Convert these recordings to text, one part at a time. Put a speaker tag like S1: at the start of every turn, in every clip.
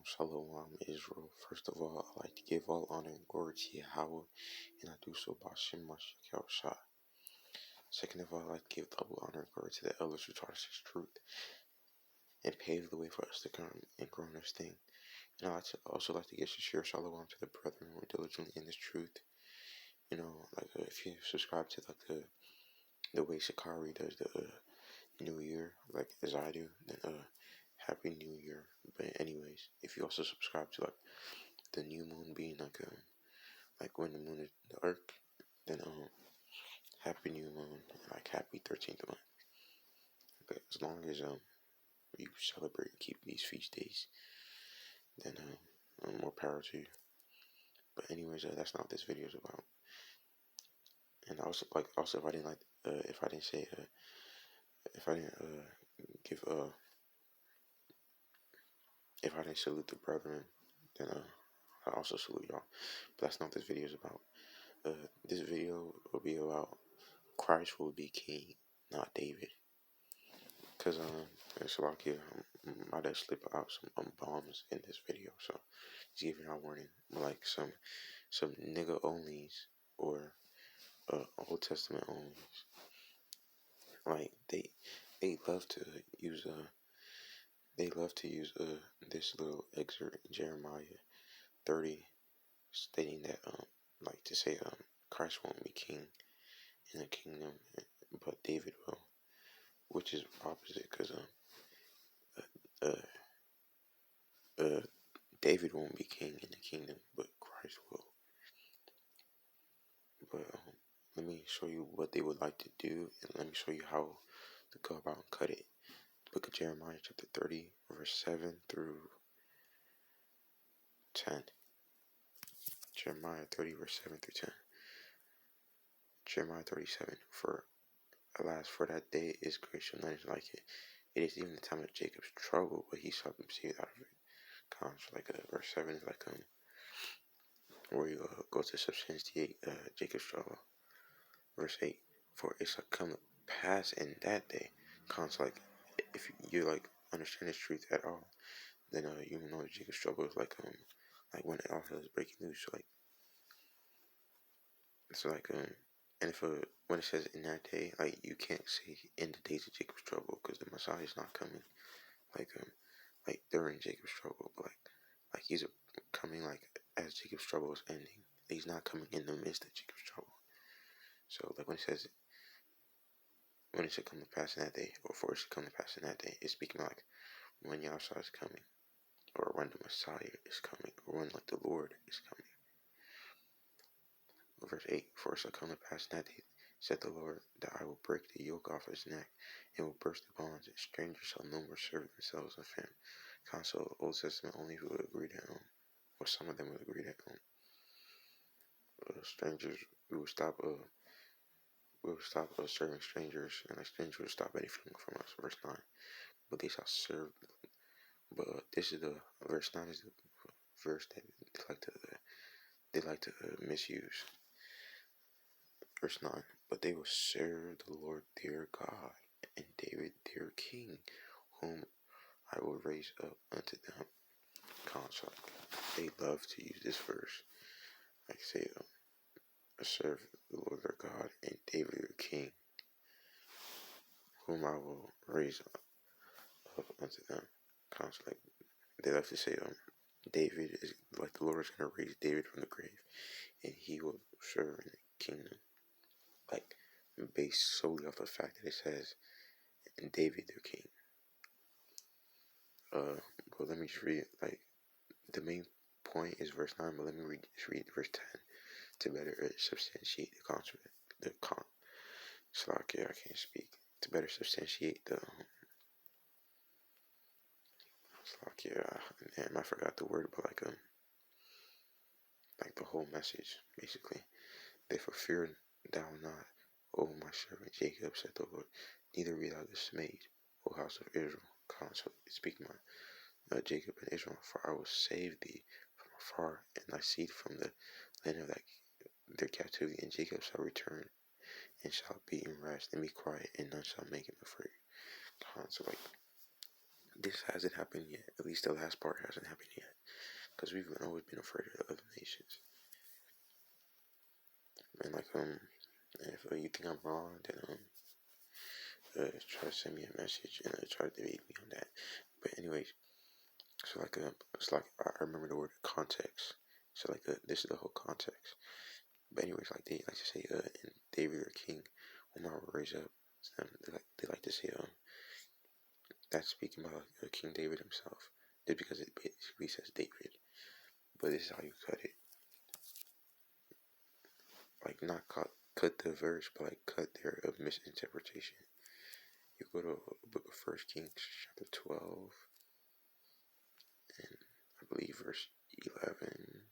S1: Shalom, Israel. First of all, I'd like to give all honor and glory to Yahweh, and I do so by Shem Mashiach Yahushua. Second of all, I'd like to give double honor and glory to the elders who taught us His truth and paved the way for us to come and grow in this thing. And I'd also like to give sincere shalom to the brethren who are diligently in this truth. If you subscribe to the way Sakari does the New Year, like as I do, then Happy New Year. But anyways, if you also subscribe to the new moon being like when the moon is dark, then Happy New Moon, like Happy 13th month. But as long as you celebrate and keep these feast days, then more power to you. But anyways, that's not what this video is about. And also if I didn't if I didn't say if I didn't give if I didn't salute the brethren, then I also salute y'all. But that's not what this video is about. This video will be about Christ will be king, not David. Cause it's like I might have slipped out some bombs in this video, so just giving y'all warning. Like some nigga onlys or Old Testament onlys, like they love to use this little excerpt in Jeremiah 30, stating that like to say Christ won't be king in the kingdom, but David will, which is opposite, cause David won't be king in the kingdom, but Christ will. But let me show you what they would like to do, and let me show you how to go about and cut it. Book of Jeremiah chapter 30, verse 7 through 10. Jeremiah 30, verse 7 through 10. Jeremiah 37, alas, for that day is great, shall none is like it. It is even the time of Jacob's trouble, but he shall be saved out of it. Verse 7 is where you go to substantiate Jacob's trouble. Verse 8, for it shall come to pass in that day. If you understand this truth at all, then you know that Jacob's trouble is like when all hell is breaking loose. And if when it says in that day, you can't say in the days of Jacob's trouble, because the Messiah is not coming like during Jacob's trouble, but like he's coming as Jacob's trouble is ending. He's not coming in the midst of Jacob's trouble. So when it says when it should come to pass in that day, or for it should come to pass in that day, it's speaking when Yahshua is coming, or when the Messiah is coming, or when the Lord is coming. Verse 8, for it shall come to pass in that day, said the Lord, that I will break the yoke off his neck, and will burst the bonds, and strangers shall no more serve themselves of him. Council Old Testament only who would agree to him, or some of them would agree to him. Strangers, we will stop serving strangers, and a stranger will stop anything from us. Verse 9, but they shall serve. But this is the verse 9 is the verse that they like to misuse. Verse 9, but they will serve the Lord their God and David their king, whom I will raise up unto them. They love to use this verse, serve the Lord their God and David their king, whom I will raise up unto them. They love to say David is the Lord is going to raise David from the grave, and he will serve in the kingdom, based solely off the fact that it says David their king. But let me just read the main point is verse 9, but let me read verse 10 to better substantiate I can't speak. To better substantiate I forgot the word, but the whole message, basically. Therefore fear thou not, O my servant Jacob, said the Lord, neither be thou dismayed, O house of Israel. Speaking my Jacob and Israel, for I will save thee from afar, and thy seed from the land of their captivity, and Jacob shall return, and shall be in rest, and be quiet, and none shall make him afraid. this hasn't happened yet. At least the last part hasn't happened yet, because we've always been afraid of other nations. And like if you think I'm wrong, then try to send me a message and try to debate me on that. But anyways, so like it's like I remember the word context. So like this is the whole context. But anyways, like they like to say in David or King when I raise up, they like to say that's speaking about King David himself, just because it basically says David. But this is how you cut it, like not cut the verse, but like cut their misinterpretation. You go to book of First Kings chapter 12, and I believe verse 11.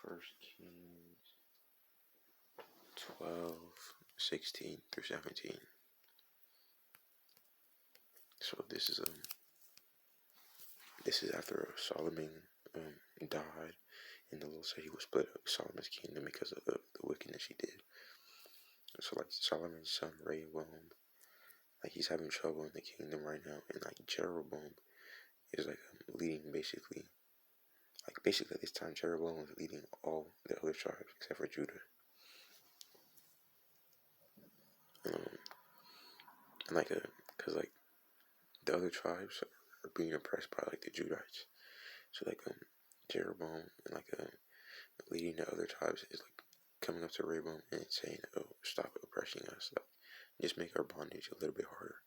S1: First Kings 12, 16 through 17. So this is after Solomon died, and the Lord said he would split up Solomon's kingdom because of the wickedness he did. So like Solomon's son Rehoboam, like he's having trouble in the kingdom right now, and like Jeroboam is like leading basically at this time Jeroboam was leading all the other tribes except for Judah. And like cause like the other tribes are being oppressed by like the Judites. So like Jeroboam and like leading the other tribes is like coming up to Rehoboam and saying, "Oh, stop oppressing us. Like, just make our bondage a little bit harder."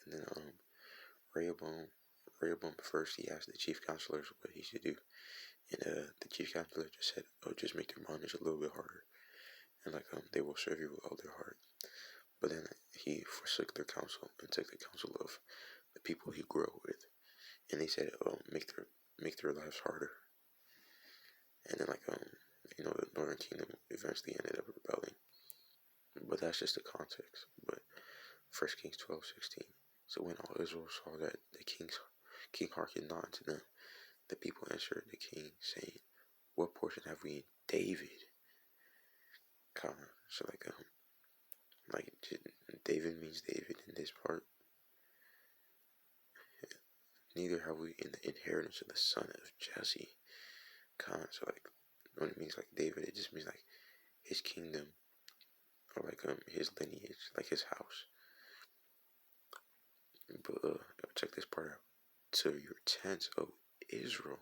S1: And then Rehoboam first he asked the chief counselors what he should do, and the chief counselor just said, "Oh, just make their bondage a little bit harder, and like they will serve you with all their heart." But then he forsook their counsel and took the counsel of the people he grew up with, and they said, "Oh, make their lives harder." And then like the Northern Kingdom eventually ended up rebelling. But that's just the context. But 1 Kings 12:16. So when all Israel saw that the king hearkened not unto them, the people answered the king, saying, "What portion have we in David?" So like David means David in this part. Neither have we in the inheritance of the son of Jesse. So like when it means like David, it just means like his kingdom, or like his lineage, like his house. But check this part out. To your tents, O Israel,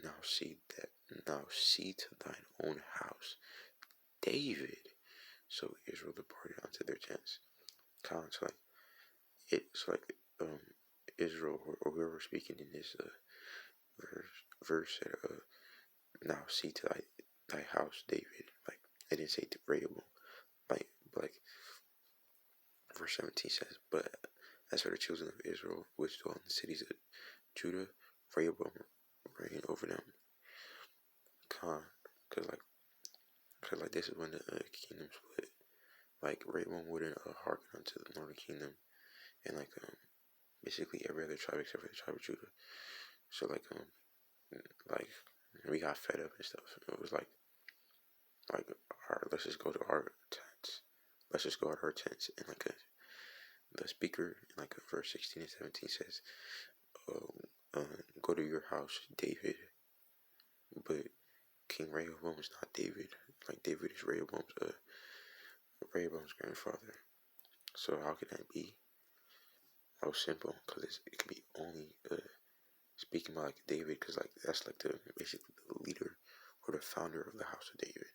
S1: now see to thine own house, David. So Israel departed unto their tents. So like Israel or whoever speaking in this verse said, now see to thy house, David. Like I didn't say to Rehoboam. Like verse 17 says, but as for the children of Israel which dwell in the cities of Judah, Rehoboam reigned over them. Cause like this is when the kingdom split. Like Rehoboam wouldn't hearken unto the northern kingdom, and like basically every other tribe except for the tribe of Judah. So like we got fed up and stuff. It was like let's just go to our tents. Let's just go to our tents. And like the speaker in like verse 16 and 17 says, go to your house, David. But King Rehoboam is not David. Like David is Rehoboam's grandfather. So how can that be? How simple? Because it could be only speaking about like David, because like that's like basically the leader or the founder of the house of David.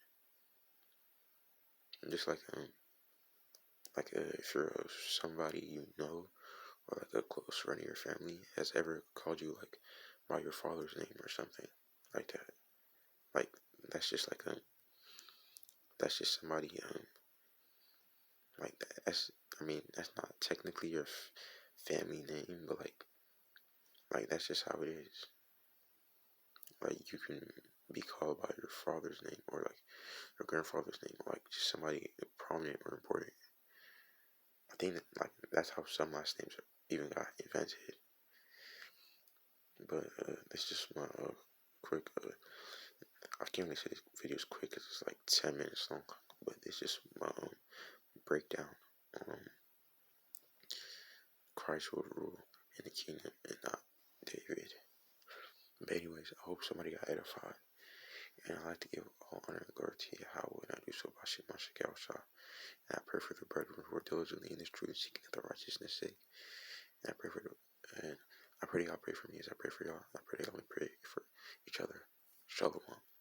S1: And just like if you're somebody you know, or like a close friend of your family has ever called you like by your father's name or something like that, like that's just that's just somebody like that. That's not technically your family name, but like that's just how it is. Like you can be called by your father's name or like your grandfather's name, or like just somebody prominent or important. I think that like that's how some last names even got invented. But it's just my quick I can't really say this video is quick because it's like 10 minutes long, but it's just my breakdown on Christ will rule in the kingdom and not David. But anyways, I hope somebody got edified. And I like to give all honor and glory to Yahweh, and I do so by Shem Shah. And I pray for the brethren who are diligently in this truth, seeking the righteousness sake. And I pray for and I pray that y'all pray for me as I pray for y'all. I pray that y'all pray for each other. Shalom.